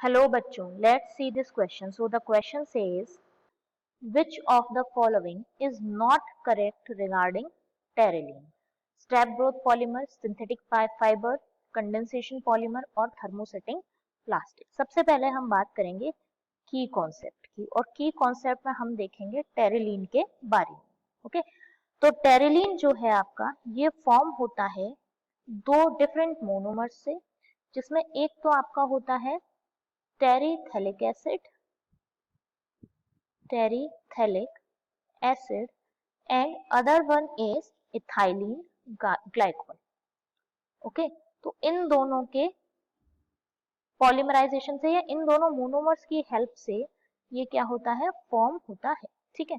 Hello बच्चों, let's see this question. So the question says, which of the following is not correct regarding pterylene? Strap growth polymer, synthetic fiber, condensation polymer और thermosetting plastic. सबसे पहले हम बात करेंगे की concept की और की कॉन्सेप्ट में हम देखेंगे टेरिलीन के बारे में. ओके, तो टेरिलीन जो है आपका ये फॉर्म होता है दो डिफरेंट मोनोमर्स से, जिसमें एक तो आपका होता है टेरिथैलिक acid and other one is ethylene glycol. Okay, तो इन दोनों के पॉलीमराइजेशन से या इन दोनों मोनोमर्स की हेल्प से ये क्या होता है, फॉर्म होता है. ठीक है,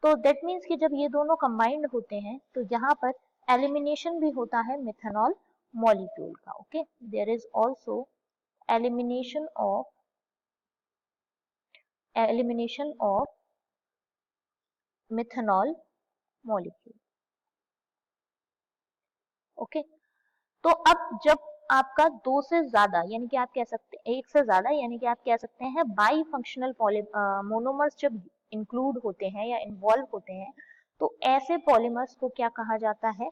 तो दैट मीन्स कि जब ये दोनों कंबाइंड होते हैं तो यहाँ पर एलिमिनेशन भी होता है मिथेनॉल मॉलिक्यूल का. Okay, there is also elimination of methanol molecule. Okay, तो अब जब आपका दो से ज्यादा यानी कि आप कह सकते हैं एक से ज्यादा यानी कि आप कह सकते हैं बाई फंक्शनल मोनोमर्स जब इंक्लूड होते हैं या इन्वॉल्व होते हैं तो ऐसे पॉलीमर्स को क्या कहा जाता है,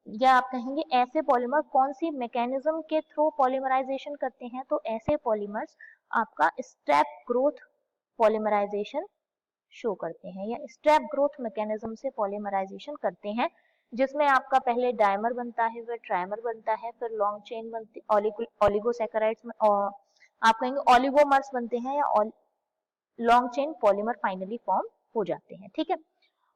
या आप कहेंगे ऐसे पॉलीमर कौन सी मैकेनिज्म के थ्रू पॉलीमराइजेशन करते हैं, तो ऐसे पॉलीमर्स आपका स्टेप ग्रोथ पॉलीमराइजेशन शो करते हैं या स्टेप ग्रोथ मैकेनिज्म से पॉलीमराइजेशन करते हैं, जिसमें आपका पहले डायमर बनता है, फिर ट्राइमर बनता है, फिर लॉन्ग चेन बनती, ओलिगोसैकेराइड्स में और आप कहेंगे ओलिगोमर्स बनते हैं या long chain polymer finally form हो जाते हैं. ठीक है,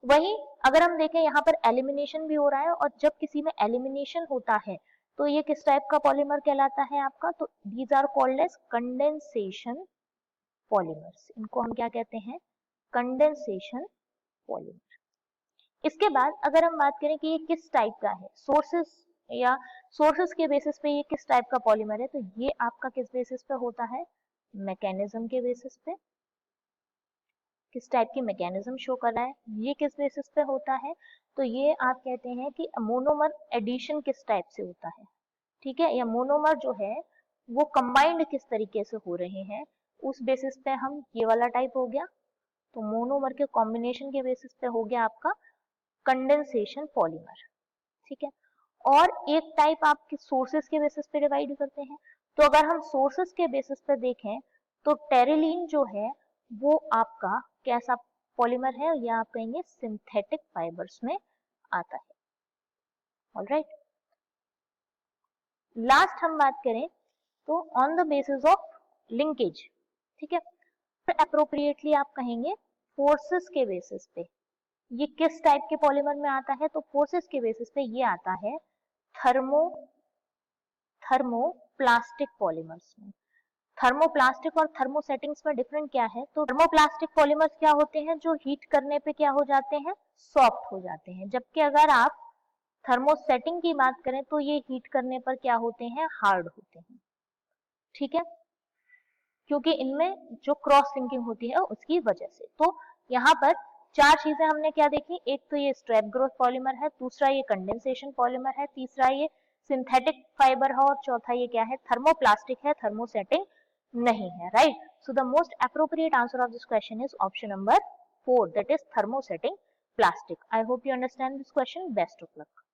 वहीं अगर हम देखें यहाँ पर एलिमिनेशन भी हो रहा है, और जब किसी में एलिमिनेशन होता है तो ये किस टाइप का पॉलीमर कहलाता है आपका, तो these are called as condensation polymers. इनको हम क्या कहते हैं, कंडेंसेशन पॉलीमर. इसके बाद अगर हम बात करें कि ये किस टाइप का है, सोर्सेस के बेसिस पे ये किस टाइप का पॉलीमर है, तो ये आपका किस बेसिस पे होता है, मैकेनिज्म के बेसिस पे. किस टाइप की मैकेनिज्म शो कर रहा है, ये किस बेसिस पे होता है, तो ये आप कहते हैं कि मोनोमर एडिशन किस टाइप से होता है. ठीक है, या मोनोमर जो है वो कंबाइंड किस तरीके से हो रहे हैं, उस बेसिस पे हम, ये वाला टाइप हो गया, तो मोनोमर के कॉम्बिनेशन के बेसिस पे हो गया आपका कंडेंसेशन पॉलीमर. ठीक है, और एक टाइप आपके सोर्सेस के बेसिस पे डिवाइड करते हैं. तो अगर हम सोर्सेस के बेसिस पे देखें तो टेरिलीन जो है वो आपका कैसा पॉलीमर है, या आप कहेंगे सिंथेटिक फाइबर्स में आता है. ऑलराइट, लास्ट हम बात करें तो on the basis of linkage. ठीक है, फिर अप्रोप्रिएटली आप कहेंगे फोर्सेस के बेसिस पे ये किस टाइप के पॉलीमर में आता है, तो फोर्सेस के बेसिस पे ये आता है थर्मोप्लास्टिक पॉलीमर्स में. थर्मोप्लास्टिक और थर्मोसेटिंग्स में डिफरेंट क्या है, तो थर्मोप्लास्टिक पॉलीमर्स क्या होते हैं जो हीट करने पे क्या हो जाते हैं, सॉफ्ट हो जाते हैं, जबकि अगर आप थर्मोसेटिंग की बात करें तो ये हीट करने पर क्या होते हैं, हार्ड होते हैं. ठीक है, क्योंकि इनमें जो क्रॉस लिंकिंग होती है उसकी वजह से. तो यहाँ पर चार चीजें हमने क्या देखी, एक तो ये स्ट्रैप ग्रोथ पॉलीमर है, दूसरा ये कंडेंसेशन पॉलीमर है, तीसरा ये सिंथेटिक फाइबर है, और चौथा ये क्या है, थर्मोप्लास्टिक है, थर्मोसेटिंग नहीं है. Right, so the most appropriate answer of this question is option number 4, that is thermosetting plastic. I hope you understand this question. Best of luck.